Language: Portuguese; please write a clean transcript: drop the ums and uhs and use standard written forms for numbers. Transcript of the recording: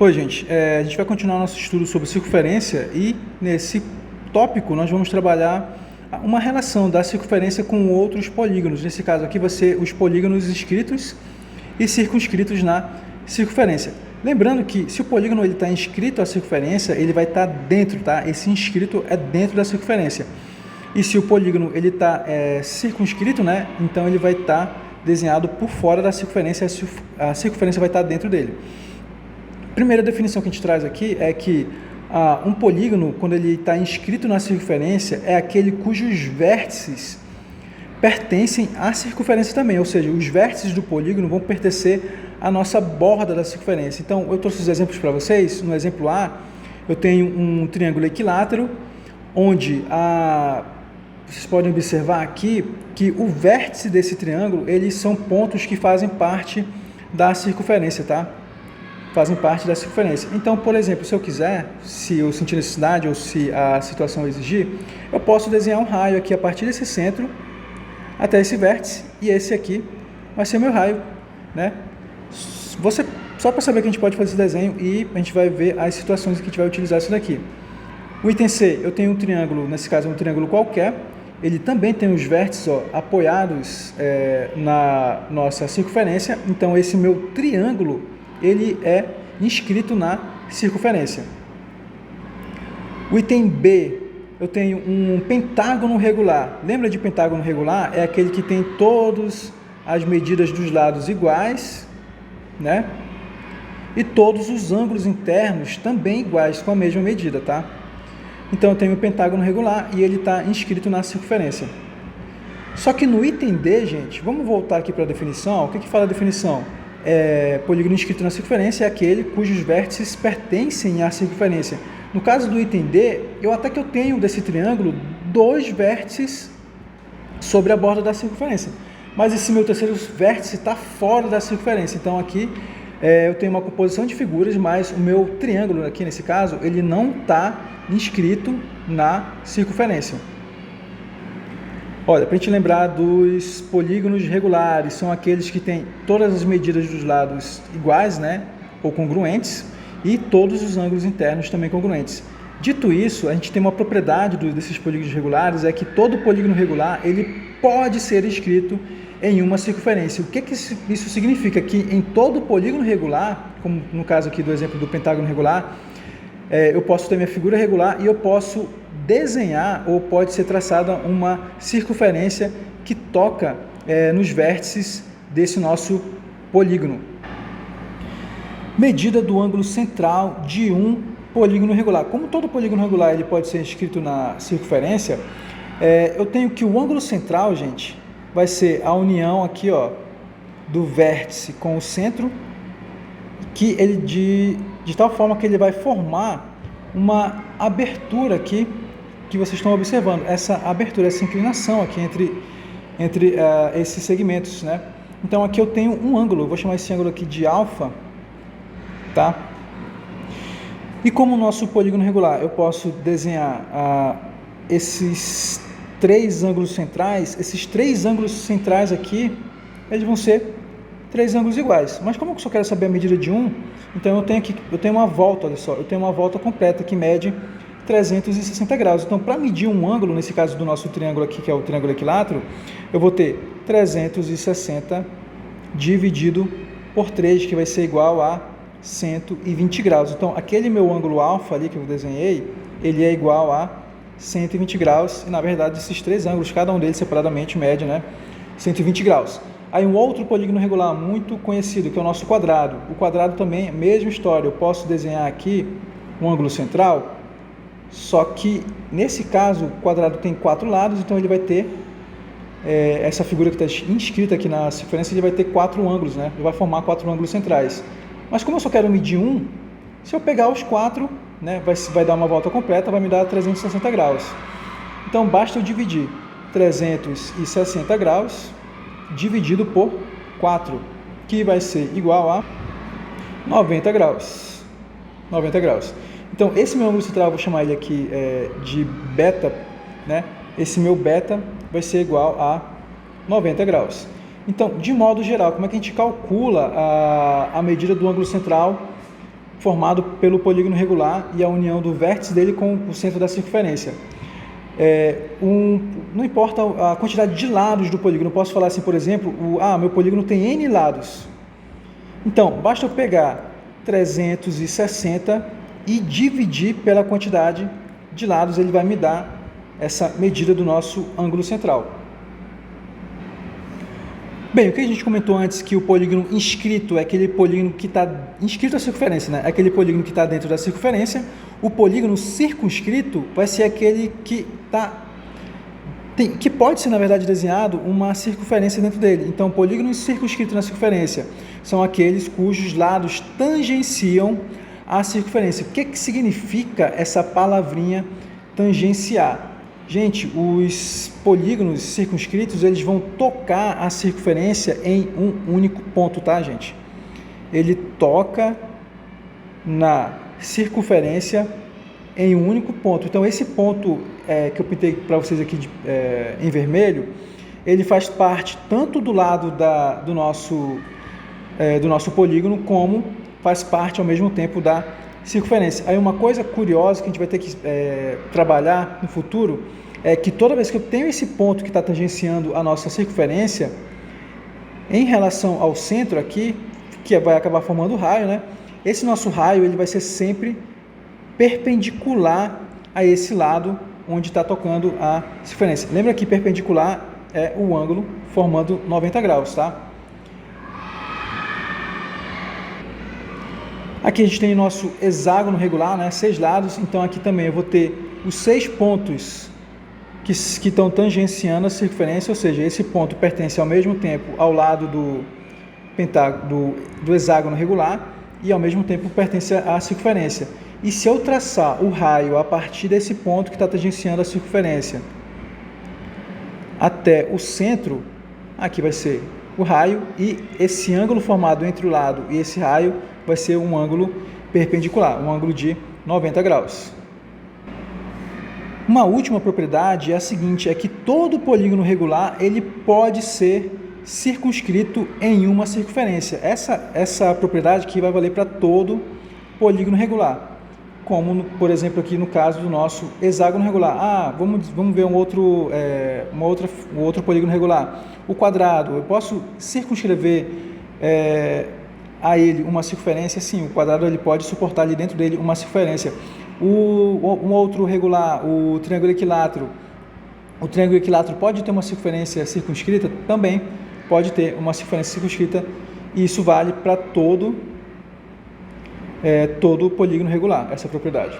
Oi, gente. A gente vai continuar nosso estudo sobre circunferência e nesse tópico nós vamos trabalhar uma relação da circunferência com outros polígonos. Nesse caso aqui vai ser os polígonos inscritos e circunscritos na circunferência. Lembrando que se o polígono está inscrito à circunferência, ele vai estar dentro, tá? Esse inscrito é dentro da circunferência. E se o polígono está circunscrito, né? Então ele vai estar desenhado por fora da circunferência, a circunferência vai estar dentro dele. Primeira definição que a gente traz aqui é que um polígono, quando ele está inscrito na circunferência, é aquele cujos vértices pertencem à circunferência também, ou seja, os vértices do polígono vão pertencer à nossa borda da circunferência. Então, eu trouxe os exemplos para vocês. No exemplo A, eu tenho um triângulo equilátero, onde vocês podem observar aqui que o vértice desse triângulo, eles são pontos que fazem parte da circunferência, tá? Fazem parte da circunferência. Então, por exemplo, se eu quiser, se eu sentir necessidade ou se a situação exigir, eu posso desenhar um raio aqui a partir desse centro até esse vértice, e esse aqui vai ser meu raio, né? Só para saber que a gente pode fazer esse desenho e a gente vai ver as situações em que a gente vai utilizar isso daqui. O item C, eu tenho um triângulo, nesse caso é um triângulo qualquer, ele também tem os vértices apoiados na nossa circunferência, então esse meu triângulo ele é inscrito na circunferência. O item B, eu tenho um pentágono regular. Lembra de pentágono regular? É aquele que tem todas as medidas dos lados iguais, né? E todos os ângulos internos também iguais, com a mesma medida, tá? Então eu tenho um pentágono regular e ele está inscrito na circunferência. Só que no item D, gente, vamos voltar aqui para a definição. O que fala a definição? Polígono inscrito na circunferência é aquele cujos vértices pertencem à circunferência. No caso do item D, até que eu tenho desse triângulo dois vértices sobre a borda da circunferência, mas esse meu terceiro vértice está fora da circunferência. Então aqui eu tenho uma composição de figuras, mas o meu triângulo aqui nesse caso, ele não está inscrito na circunferência. Olha, para a gente lembrar dos polígonos regulares, são aqueles que têm todas as medidas dos lados iguais, né, ou congruentes, e todos os ângulos internos também congruentes. Dito isso, a gente tem uma propriedade desses polígonos regulares, é que todo polígono regular ele pode ser inscrito em uma circunferência. O que isso significa? Que em todo polígono regular, como no caso aqui do exemplo do pentágono regular, eu posso ter minha figura regular e eu posso desenhar ou pode ser traçada uma circunferência que toca nos vértices desse nosso polígono. Medida do ângulo central de um polígono regular. Como todo polígono regular ele pode ser inscrito na circunferência, eu tenho que o ângulo central, gente, vai ser a união aqui, ó, do vértice com o centro, que ele de tal forma que ele vai formar uma abertura aqui que vocês estão observando, essa abertura, essa inclinação aqui entre esses segmentos, né? Então aqui eu tenho um ângulo, eu vou chamar esse ângulo aqui de alfa, tá? E como o nosso polígono regular, eu posso desenhar esses três ângulos centrais. Esses três ângulos centrais aqui, eles vão ser três ângulos iguais. Mas como eu só quero saber a medida de um, então eu tenho uma volta, olha só, eu tenho uma volta completa que mede 360 graus. Então, para medir um ângulo, nesse caso do nosso triângulo aqui, que é o triângulo equilátero, eu vou ter 360 dividido por 3, que vai ser igual a 120 graus. Então, aquele meu ângulo alfa ali que eu desenhei, ele é igual a 120 graus. E, na verdade, esses três ângulos, cada um deles separadamente mede, né, 120 graus. Aí um outro polígono regular muito conhecido, que é o nosso quadrado. O quadrado também, mesma história. Eu posso desenhar aqui um ângulo central, só que, nesse caso, o quadrado tem 4 lados, então ele vai ter, essa figura que está inscrita aqui na circunferência, ele vai ter 4 ângulos, né? Ele vai formar 4 ângulos centrais. Mas como eu só quero medir um, se eu pegar os 4, né, vai dar uma volta completa, vai me dar 360 graus. Então, basta eu dividir 360 graus dividido por 4, que vai ser igual a 90 graus. 90 graus. Então, esse meu ângulo central, eu vou chamar ele aqui de beta, né? Esse meu beta vai ser igual a 90 graus. Então, de modo geral, como é que a gente calcula a medida do ângulo central formado pelo polígono regular e a união do vértice dele com o centro da circunferência. Não importa a quantidade de lados do polígono, eu posso falar assim, por exemplo, meu polígono tem N lados. Então, basta eu pegar 360 e dividir pela quantidade de lados, ele vai me dar essa medida do nosso ângulo central. Bem, o que a gente comentou antes, que o polígono inscrito é aquele polígono que está inscrito à circunferência, né? É aquele polígono que está dentro da circunferência. O polígono circunscrito vai ser aquele que pode ser, na verdade, desenhado uma circunferência dentro dele. Então, polígonos circunscritos na circunferência são aqueles cujos lados tangenciam a circunferência. O que significa essa palavrinha tangenciar? Gente, os polígonos circunscritos, eles vão tocar a circunferência em um único ponto, tá, gente? Ele toca na circunferência em um único ponto. Então, esse ponto que eu pintei para vocês aqui em vermelho, ele faz parte tanto do lado do nosso polígono, como faz parte ao mesmo tempo da circunferência. Aí uma coisa curiosa que a gente vai ter que trabalhar no futuro é que toda vez que eu tenho esse ponto que está tangenciando a nossa circunferência, em relação ao centro aqui, que vai acabar formando o raio, né? Esse nosso raio ele vai ser sempre perpendicular a esse lado onde está tocando a circunferência. Lembra que perpendicular é o ângulo formando 90 graus, tá? Aqui a gente tem o nosso hexágono regular, né? 6 lados, então aqui também eu vou ter os 6 pontos que estão tangenciando a circunferência, ou seja, esse ponto pertence ao mesmo tempo ao lado do hexágono regular e ao mesmo tempo pertence à circunferência. E se eu traçar o raio a partir desse ponto que está tangenciando a circunferência até o centro, aqui vai ser o raio, e esse ângulo formado entre o lado e esse raio vai ser um ângulo perpendicular, um ângulo de 90 graus. Uma última propriedade é a seguinte, é que todo polígono regular ele pode ser circunscrito em uma circunferência. Essa propriedade aqui vai valer para todo polígono regular, como, por exemplo, aqui no caso do nosso hexágono regular. Vamos ver um outro polígono regular. O quadrado, eu posso circunscrever a ele uma circunferência? Sim, o quadrado ele pode suportar ali dentro dele uma circunferência. Um outro regular, o triângulo equilátero. O triângulo equilátero pode ter uma circunferência circunscrita? Também pode ter uma circunferência circunscrita, e isso vale para todo polígono regular, essa propriedade.